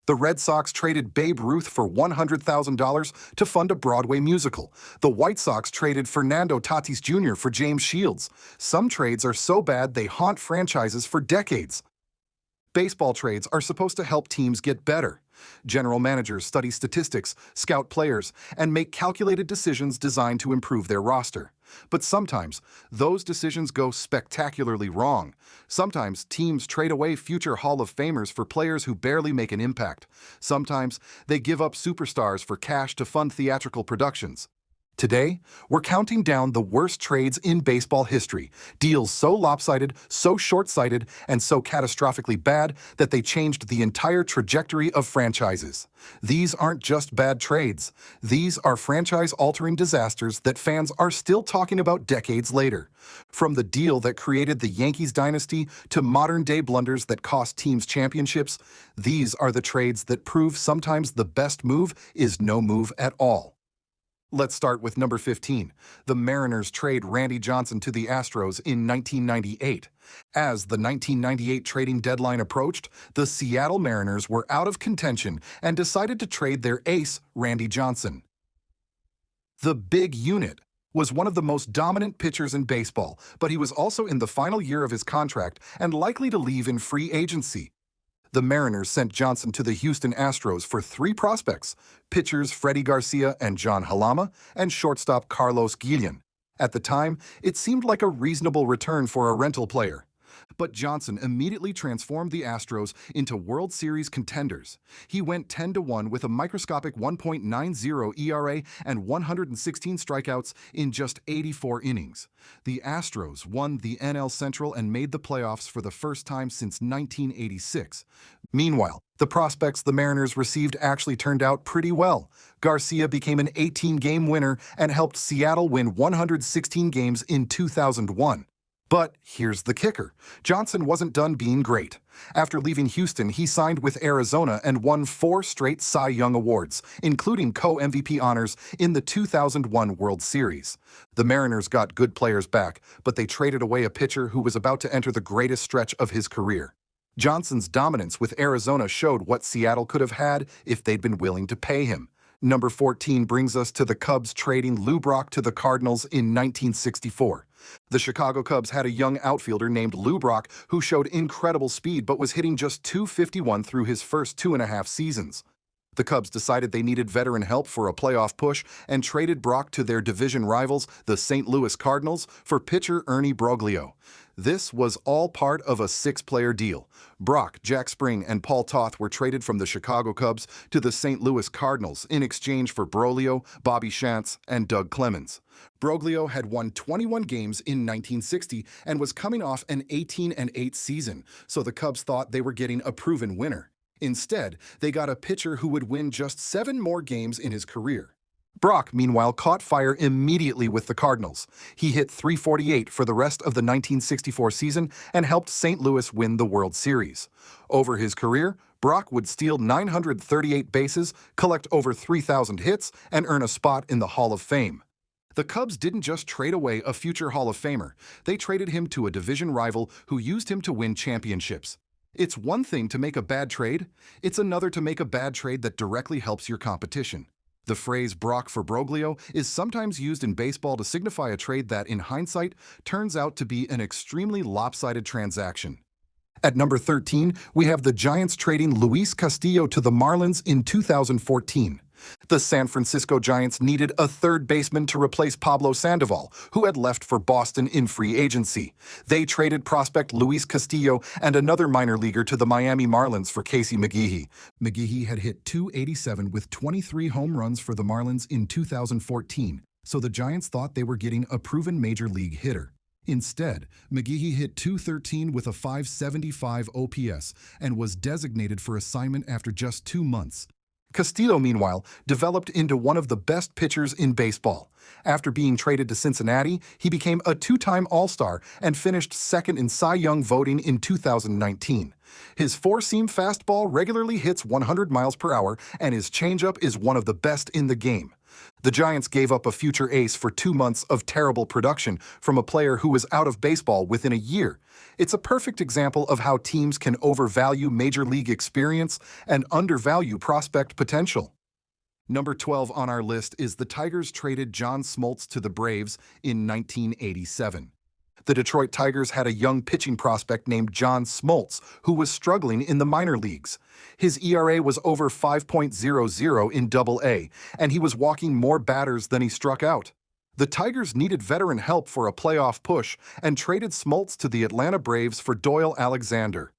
The Red Sox traded Babe Ruth for $100,000 to fund a Broadway musical. The White Sox traded Fernando Tatis Jr. for James Shields. Some trades are so bad they haunt franchises for decades. Baseball trades are supposed to help teams get better. General managers study statistics, scout players, and make calculated decisions designed to improve their roster. But sometimes, those decisions go spectacularly wrong. Sometimes, teams trade away future Hall of Famers for players who barely make an impact. Sometimes, they give up superstars for cash to fund theatrical productions. Today, we're counting down the worst trades in baseball history, deals so lopsided, so short-sighted, and so catastrophically bad that they changed the entire trajectory of franchises. These aren't just bad trades. These are franchise-altering disasters that fans are still talking about decades later. From the deal that created the Yankees dynasty to modern-day blunders that cost teams championships, these are the trades that prove sometimes the best move is no move at all. Let's start with number 15. The Mariners trade Randy Johnson to the Astros in 1998. As the 1998 trading deadline approached, the Seattle Mariners were out of contention and decided to trade their ace, Randy Johnson. The big unit was one of the most dominant pitchers in baseball, but he was also in the final year of his contract and likely to leave in free agency. The Mariners sent Johnson to the Houston Astros for 3 prospects, pitchers Freddie Garcia and John Halama, and shortstop Carlos Guillen. At the time, it seemed like a reasonable return for a rental player. But Johnson immediately transformed the Astros into World Series contenders. He went 10-1 with a microscopic 1.90 ERA and 116 strikeouts in just 84 innings. The Astros won the NL Central and made the playoffs for the first time since 1986. Meanwhile, the prospects the Mariners received actually turned out pretty well. Garcia became an 18-game winner and helped Seattle win 116 games in 2001. But here's the kicker. Johnson wasn't done being great. After leaving Houston, he signed with Arizona and won 4 straight Cy Young Awards, including co-MVP honors in the 2001 World Series. The Mariners got good players back, but they traded away a pitcher who was about to enter the greatest stretch of his career. Johnson's dominance with Arizona showed what Seattle could have had if they'd been willing to pay him. Number 14 brings us to the Cubs trading Lou Brock to the Cardinals in 1964. The Chicago Cubs had a young outfielder named Lou Brock who showed incredible speed but was hitting just .251 through his first 2.5 seasons. The Cubs decided they needed veteran help for a playoff push and traded Brock to their division rivals, the St. Louis Cardinals, for pitcher Ernie Broglio. This was all part of a 6-player deal. Brock, Jack Spring, and Paul Toth were traded from the Chicago Cubs to the St. Louis Cardinals in exchange for Broglio, Bobby Shantz, and Doug Clemens. Broglio had won 21 games in 1960 and was coming off an 18-8 season, so the Cubs thought they were getting a proven winner. Instead, they got a pitcher who would win just 7 more games in his career. Brock, meanwhile, caught fire immediately with the Cardinals. He hit .348 for the rest of the 1964 season and helped St. Louis win the World Series. Over his career, Brock would steal 938 bases, collect over 3,000 hits, and earn a spot in the Hall of Fame. The Cubs didn't just trade away a future Hall of Famer. They traded him to a division rival who used him to win championships. It's one thing to make a bad trade. It's another to make a bad trade that directly helps your competition. The phrase Brock for Broglio is sometimes used in baseball to signify a trade that, in hindsight, turns out to be an extremely lopsided transaction. At number 13, we have the Giants trading Luis Castillo to the Marlins in 2014. The San Francisco Giants needed a third baseman to replace Pablo Sandoval, who had left for Boston in free agency. They traded prospect Luis Castillo and another minor leaguer to the Miami Marlins for Casey McGehee. McGehee had hit .287 with 23 home runs for the Marlins in 2014, so the Giants thought they were getting a proven major league hitter. Instead, McGehee hit .213 with a .575 OPS and was designated for assignment after just 2 months. Castillo, meanwhile, developed into one of the best pitchers in baseball. After being traded to Cincinnati, he became a 2-time All-Star and finished second in Cy Young voting in 2019. His 4-seam fastball regularly hits 100 miles per hour, and his changeup is one of the best in the game. The Giants gave up a future ace for 2 months of terrible production from a player who was out of baseball within a year. It's a perfect example of how teams can overvalue major league experience and undervalue prospect potential. Number 12 on our list is the Tigers traded John Smoltz to the Braves in 1987. The Detroit Tigers had a young pitching prospect named John Smoltz who was struggling in the minor leagues. His ERA was over 5.00 in Double-A, and he was walking more batters than he struck out. The Tigers needed veteran help for a playoff push and traded Smoltz to the Atlanta Braves for Doyle Alexander.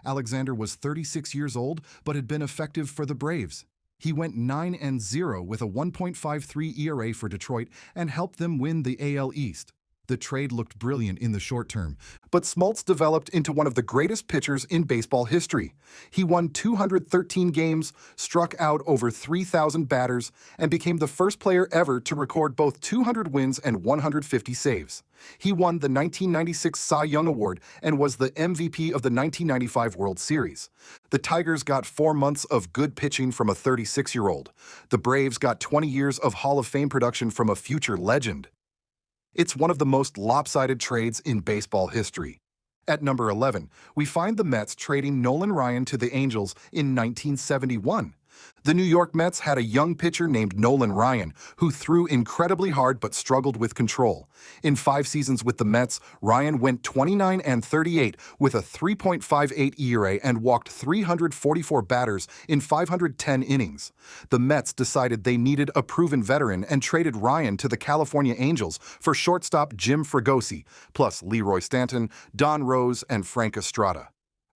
Alexander was 36 years old but had been effective for the Braves. He went 9-0 with a 1.53 ERA for Detroit and helped them win the AL East. The trade looked brilliant in the short term, but Smoltz developed into one of the greatest pitchers in baseball history. He won 213 games, struck out over 3,000 batters, and became the first player ever to record both 200 wins and 150 saves. He won the 1996 Cy Young Award and was the MVP of the 1995 World Series. The Tigers got 4 months of good pitching from a 36-year-old. The Braves got 20 years of Hall of Fame production from a future legend. It's one of the most lopsided trades in baseball history. At number 11, we find the Mets trading Nolan Ryan to the Angels in 1971. The New York Mets had a young pitcher named Nolan Ryan who threw incredibly hard but struggled with control. In 5 seasons with the Mets, Ryan went 29-38 with a 3.58 ERA and walked 344 batters in 510 innings. The Mets decided they needed a proven veteran and traded Ryan to the California Angels for shortstop Jim Fregosi, plus Leroy Stanton, Don Rose, and Frank Estrada.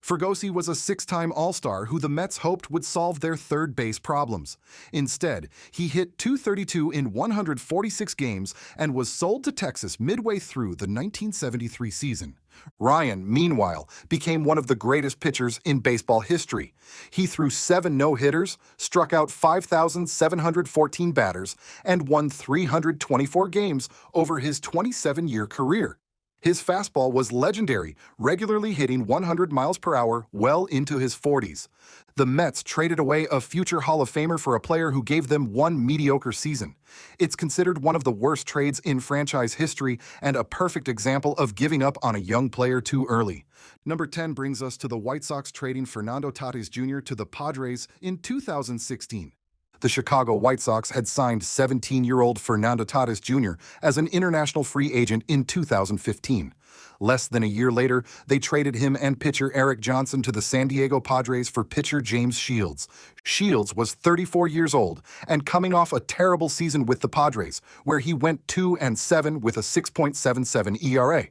Fregosi was a 6-time All-Star who the Mets hoped would solve their third base problems. Instead, he hit .232 in 146 games and was sold to Texas midway through the 1973 season. Ryan, meanwhile, became one of the greatest pitchers in baseball history. He threw 7 no-hitters, struck out 5,714 batters, and won 324 games over his 27-year career. His fastball was legendary, regularly hitting 100 miles per hour well into his 40s. The Mets traded away a future Hall of Famer for a player who gave them one mediocre season. It's considered one of the worst trades in franchise history and a perfect example of giving up on a young player too early. Number 10 brings us to the White Sox trading Fernando Tatis Jr. to the Padres in 2016. The Chicago White Sox had signed 17-year-old Fernando Tatis Jr. as an international free agent in 2015. Less than a year later, they traded him and pitcher Eric Johnson to the San Diego Padres for pitcher James Shields. Shields was 34 years old and coming off a terrible season with the Padres, where he went 2-7 with a 6.77 ERA.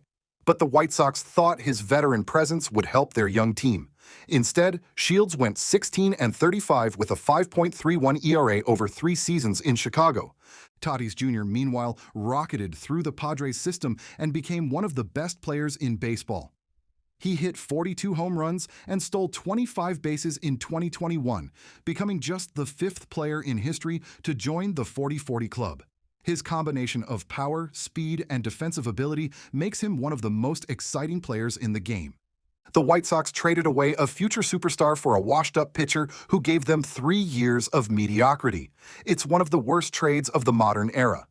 But the White Sox thought his veteran presence would help their young team. Instead, Shields went 16-35 with a 5.31 ERA over 3 seasons in Chicago. Tatis Jr., meanwhile, rocketed through the Padres system and became one of the best players in baseball. He hit 42 home runs and stole 25 bases in 2021, becoming just the 5th player in history to join the 40-40 club. His combination of power, speed, and defensive ability makes him one of the most exciting players in the game. The White Sox traded away a future superstar for a washed-up pitcher who gave them 3 years of mediocrity. It's one of the worst trades of the modern era.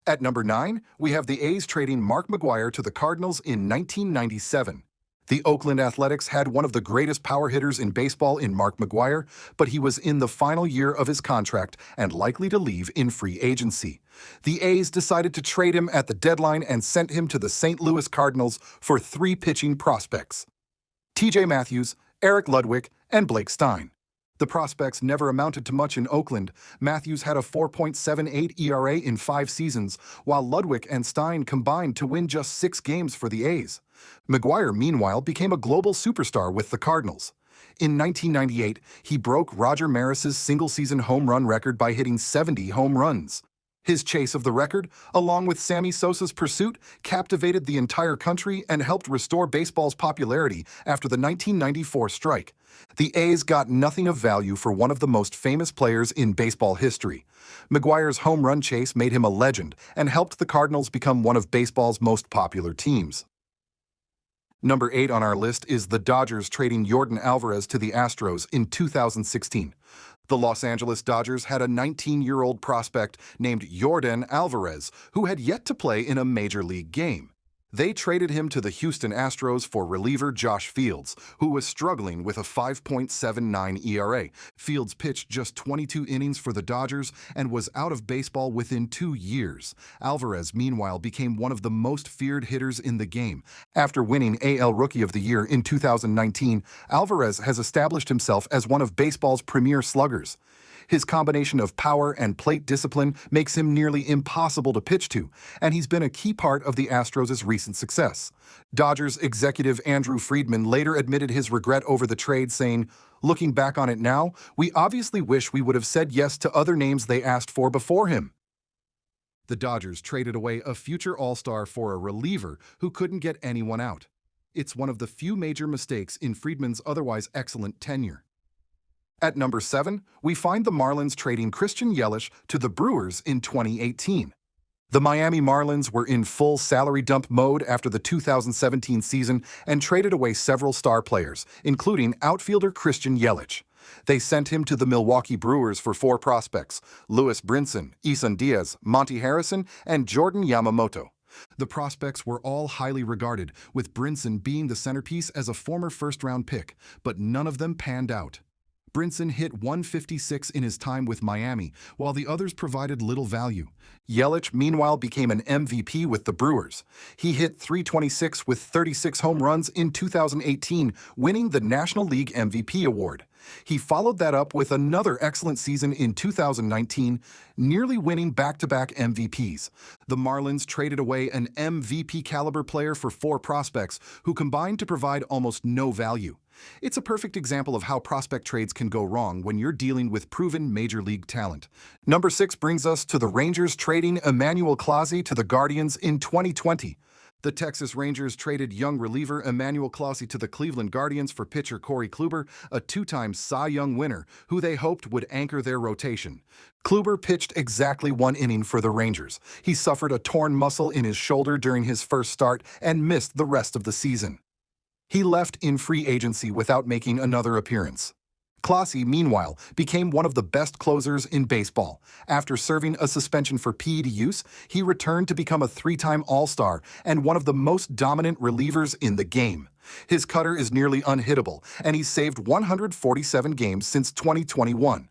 At number 9, we have the A's trading Mark McGwire to the Cardinals in 1997. The Oakland Athletics had one of the greatest power hitters in baseball in Mark McGwire, but he was in the final year of his contract and likely to leave in free agency. The A's decided to trade him at the deadline and sent him to the St. Louis Cardinals for 3 pitching prospects: T.J. Matthews, Eric Ludwig, and Blake Stein. The prospects never amounted to much in Oakland. Matthews had a 4.78 ERA in 5 seasons, while Ludwig and Stein combined to win just 6 games for the A's. McGwire, meanwhile, became a global superstar with the Cardinals. In 1998, he broke Roger Maris's single-season home run record by hitting 70 home runs. His chase of the record, along with Sammy Sosa's pursuit, captivated the entire country and helped restore baseball's popularity after the 1994 strike. The A's got nothing of value for one of the most famous players in baseball history. McGwire's home run chase made him a legend and helped the Cardinals become one of baseball's most popular teams. Number 8 on our list is the Dodgers trading Yordan Alvarez to the Astros in 2016. The Los Angeles Dodgers had a 19-year-old prospect named Yordan Alvarez, who had yet to play in a major league game. They traded him to the Houston Astros for reliever Josh Fields, who was struggling with a 5.79 ERA. Fields pitched just 22 innings for the Dodgers and was out of baseball within 2 years. Alvarez, meanwhile, became one of the most feared hitters in the game. After winning AL Rookie of the Year in 2019, Alvarez has established himself as one of baseball's premier sluggers. His combination of power and plate discipline makes him nearly impossible to pitch to, and he's been a key part of the Astros' recent success. Dodgers executive Andrew Friedman later admitted his regret over the trade, saying, "Looking back on it now, we obviously wish we would have said yes to other names they asked for before him." The Dodgers traded away a future All-Star for a reliever who couldn't get anyone out. It's one of the few major mistakes in Friedman's otherwise excellent tenure. At number 7, we find the Marlins trading Christian Yelich to the Brewers in 2018. The Miami Marlins were in full salary dump mode after the 2017 season and traded away several star players, including outfielder Christian Yelich. They sent him to the Milwaukee Brewers for 4 prospects: Lewis Brinson, Isan Diaz, Monty Harrison, and Jordan Yamamoto. The prospects were all highly regarded, with Brinson being the centerpiece as a former first-round pick, but none of them panned out. Brinson hit .156 in his time with Miami, while the others provided little value. Yelich, meanwhile, became an MVP with the Brewers. He hit .326 with 36 home runs in 2018, winning the National League MVP award. He followed that up with another excellent season in 2019, nearly winning back-to-back MVPs. The Marlins traded away an MVP-caliber player for 4 prospects, who combined to provide almost no value. It's a perfect example of how prospect trades can go wrong when you're dealing with proven major league talent. Number 6 brings us to the Rangers trading Emmanuel Clase to the Guardians in 2020. The Texas Rangers traded young reliever Emmanuel Clase to the Cleveland Guardians for pitcher Corey Kluber, a 2-time Cy Young winner, who they hoped would anchor their rotation. Kluber pitched exactly 1 inning for the Rangers. He suffered a torn muscle in his shoulder during his first start and missed the rest of the season. He left in free agency without making another appearance. Clase, meanwhile, became one of the best closers in baseball. After serving a suspension for PED use, he returned to become a 3-time All-Star and one of the most dominant relievers in the game. His cutter is nearly unhittable, and he's saved 147 games since 2021.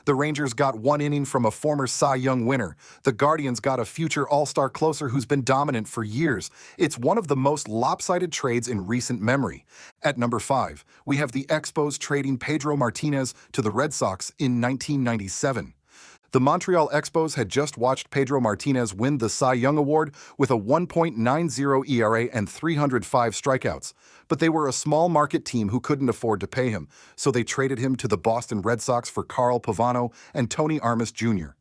The Rangers got 1 inning from a former Cy Young winner. The Guardians got a future All-Star closer who's been dominant for years. It's one of the most lopsided trades in recent memory. At number 5, we have the Expos trading Pedro Martinez to the Red Sox in 1997. The Montreal Expos had just watched Pedro Martinez win the Cy Young Award with a 1.90 ERA and 305 strikeouts. But they were a small market team who couldn't afford to pay him, so they traded him to the Boston Red Sox for Carl Pavano and Tony Armas Jr.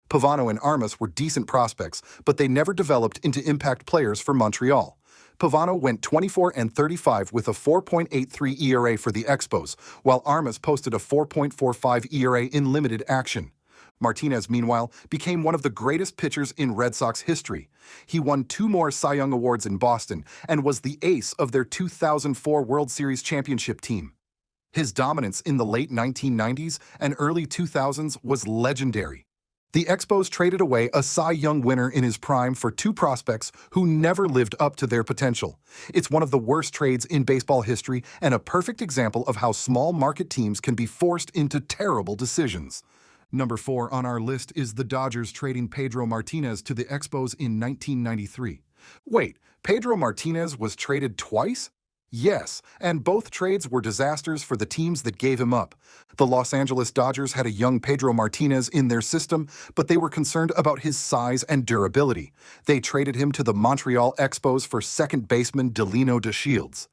Pavano and Armas were decent prospects, but they never developed into impact players for Montreal. Pavano went 24-35 with a 4.83 ERA for the Expos, while Armas posted a 4.45 ERA in limited action. Martinez, meanwhile, became one of the greatest pitchers in Red Sox history. He won 2 more Cy Young Awards in Boston and was the ace of their 2004 World Series championship team. His dominance in the late 1990s and early 2000s was legendary. The Expos traded away a Cy Young winner in his prime for 2 prospects who never lived up to their potential. It's one of the worst trades in baseball history and a perfect example of how small market teams can be forced into terrible decisions. Number 4 on our list is the Dodgers trading Pedro Martinez to the Expos in 1993. Wait, Pedro Martinez was traded twice? Yes, and both trades were disasters for the teams that gave him up. The Los Angeles Dodgers had a young Pedro Martinez in their system, but they were concerned about his size and durability. They traded him to the Montreal Expos for second baseman Delino DeShields.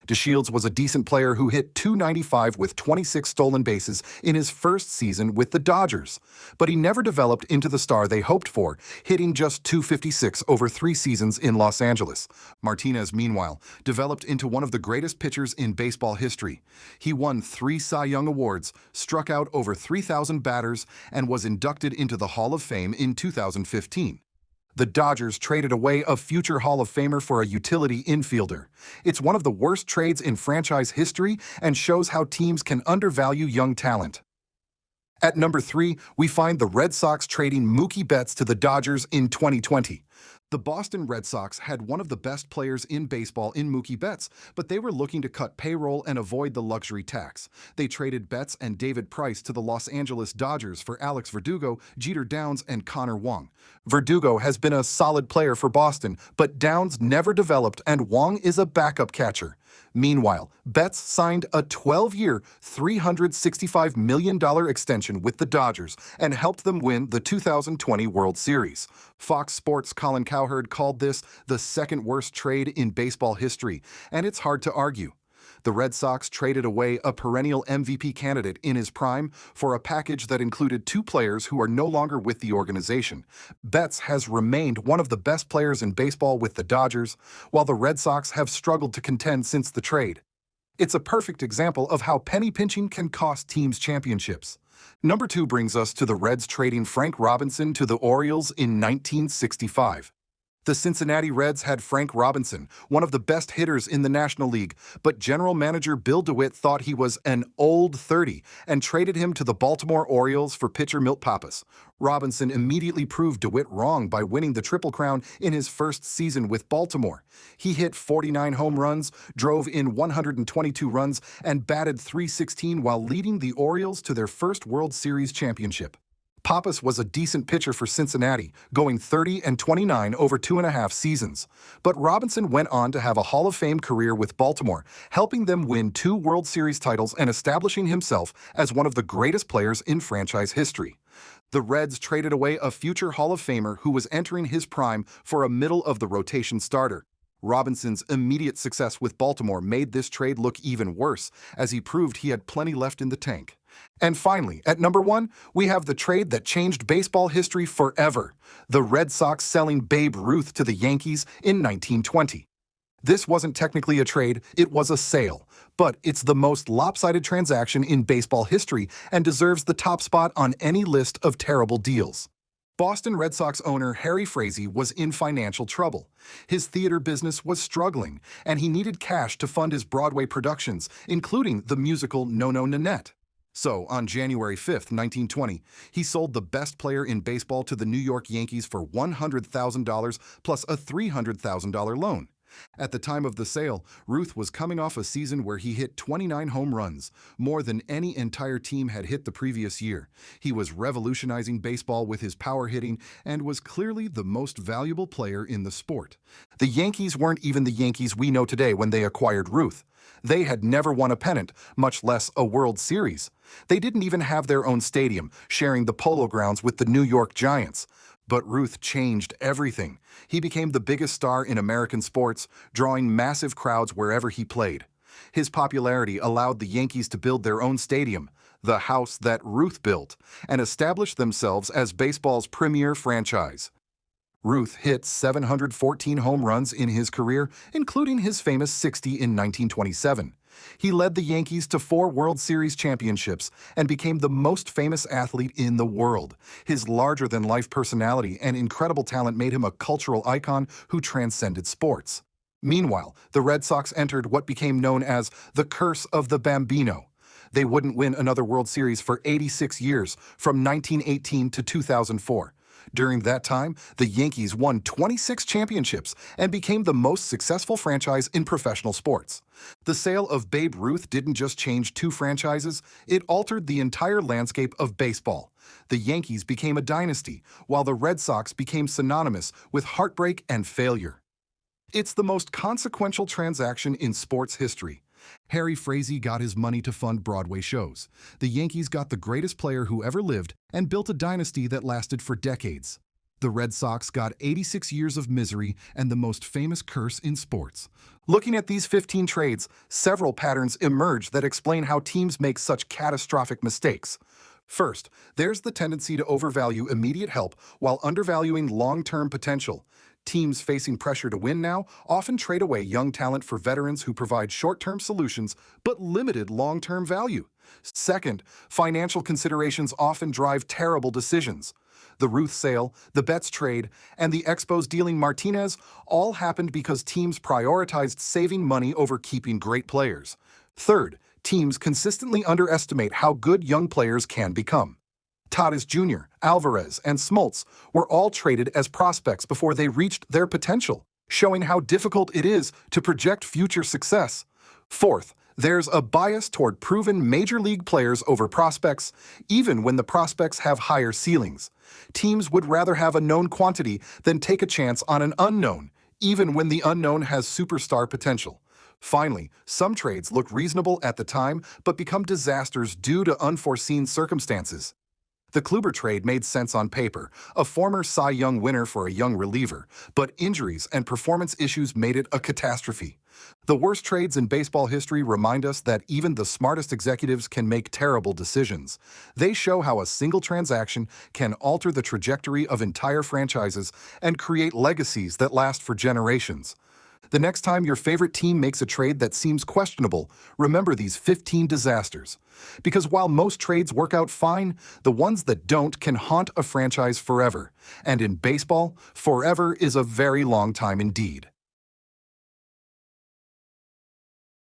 DeShields was a decent player who hit .295 with 26 stolen bases in his first season with the Dodgers. But he never developed into the star they hoped for, hitting just .256 over 3 seasons in Los Angeles. Martinez, meanwhile, developed into one of the greatest pitchers in baseball history. He won 3 Cy Young Awards, struck out over 3,000 batters, and was inducted into the Hall of Fame in 2015. The Dodgers traded away a future Hall of Famer for a utility infielder. It's one of the worst trades in franchise history and shows how teams can undervalue young talent. At number 3, we find the Red Sox trading Mookie Betts to the Dodgers in 2020. The Boston Red Sox had one of the best players in baseball in Mookie Betts, but they were looking to cut payroll and avoid the luxury tax. They traded Betts and David Price to the Los Angeles Dodgers for Alex Verdugo, Jeter Downs, and Connor Wong. Verdugo has been a solid player for Boston, but Downs never developed and Wong is a backup catcher. Meanwhile, Betts signed a 12-year, $365 million extension with the Dodgers and helped them win the 2020 World Series. Fox Sports' Colin Cowherd called this the second worst trade in baseball history, and it's hard to argue. The Red Sox traded away a perennial MVP candidate in his prime for a package that included two players who are no longer with the organization. Betts has remained one of the best players in baseball with the Dodgers, while the Red Sox have struggled to contend since the trade. It's a perfect example of how penny pinching can cost teams championships. Number 2 brings us to the Reds trading Frank Robinson to the Orioles in 1965. The Cincinnati Reds had Frank Robinson, one of the best hitters in the National League, but general manager Bill DeWitt thought he was an old 30 and traded him to the Baltimore Orioles for pitcher Milt Pappas. Robinson immediately proved DeWitt wrong by winning the Triple Crown in his first season with Baltimore. He hit 49 home runs, drove in 122 runs, and batted .316 while leading the Orioles to their first World Series championship. Pappas was a decent pitcher for Cincinnati, going 30-29 over 2.5 seasons. But Robinson went on to have a Hall of Fame career with Baltimore, helping them win 2 World Series titles and establishing himself as one of the greatest players in franchise history. The Reds traded away a future Hall of Famer who was entering his prime for a middle-of-the-rotation starter. Robinson's immediate success with Baltimore made this trade look even worse, as he proved he had plenty left in the tank. And finally, at number 1, we have the trade that changed baseball history forever, the Red Sox selling Babe Ruth to the Yankees in 1920. This wasn't technically a trade, it was a sale, but it's the most lopsided transaction in baseball history and deserves the top spot on any list of terrible deals. Boston Red Sox owner Harry Frazee was in financial trouble. His theater business was struggling, and he needed cash to fund his Broadway productions, including the musical No No Nanette. So, on January 5, 1920, he sold the best player in baseball to the New York Yankees for $100,000 plus a $300,000 loan. At the time of the sale, Ruth was coming off a season where he hit 29 home runs, more than any entire team had hit the previous year. He was revolutionizing baseball with his power hitting and was clearly the most valuable player in the sport. The Yankees weren't even the Yankees we know today when they acquired Ruth. They had never won a pennant, much less a World Series. They didn't even have their own stadium, sharing the Polo Grounds with the New York Giants. But Ruth changed everything. He became the biggest star in American sports, drawing massive crowds wherever he played. His popularity allowed the Yankees to build their own stadium, the house that Ruth built, and establish themselves as baseball's premier franchise. Ruth hit 714 home runs in his career, including his famous 60 in 1927. He led the Yankees to 4 World Series championships and became the most famous athlete in the world. His larger-than-life personality and incredible talent made him a cultural icon who transcended sports. Meanwhile, the Red Sox entered what became known as the Curse of the Bambino. They wouldn't win another World Series for 86 years, from 1918 to 2004. During that time, the Yankees won 26 championships and became the most successful franchise in professional sports. The sale of Babe Ruth didn't just change 2 franchises, it altered the entire landscape of baseball. The Yankees became a dynasty, while the Red Sox became synonymous with heartbreak and failure. It's the most consequential transaction in sports history. Harry Frazee got his money to fund Broadway shows. The Yankees got the greatest player who ever lived and built a dynasty that lasted for decades. The Red Sox got 86 years of misery and the most famous curse in sports. Looking at these 15 trades, several patterns emerge that explain how teams make such catastrophic mistakes. First, there's the tendency to overvalue immediate help while undervaluing long-term potential. Teams facing pressure to win now often trade away young talent for veterans who provide short-term solutions but limited long-term value. Second, financial considerations often drive terrible decisions. The Ruth sale, the Betts trade, and the Expos dealing Martinez all happened because teams prioritized saving money over keeping great players. Third, teams consistently underestimate how good young players can become. Tatis Jr., Alvarez, and Smoltz were all traded as prospects before they reached their potential, showing how difficult it is to project future success. Fourth, there's a bias toward proven major league players over prospects, even when the prospects have higher ceilings. Teams would rather have a known quantity than take a chance on an unknown, even when the unknown has superstar potential. Finally, some trades look reasonable at the time but become disasters due to unforeseen circumstances. The Kluber trade made sense on paper, a former Cy Young winner for a young reliever, but injuries and performance issues made it a catastrophe. The worst trades in baseball history remind us that even the smartest executives can make terrible decisions. They show how a single transaction can alter the trajectory of entire franchises and create legacies that last for generations. The next time your favorite team makes a trade that seems questionable, remember these 15 disasters. Because while most trades work out fine, the ones that don't can haunt a franchise forever. And in baseball, forever is a very long time indeed.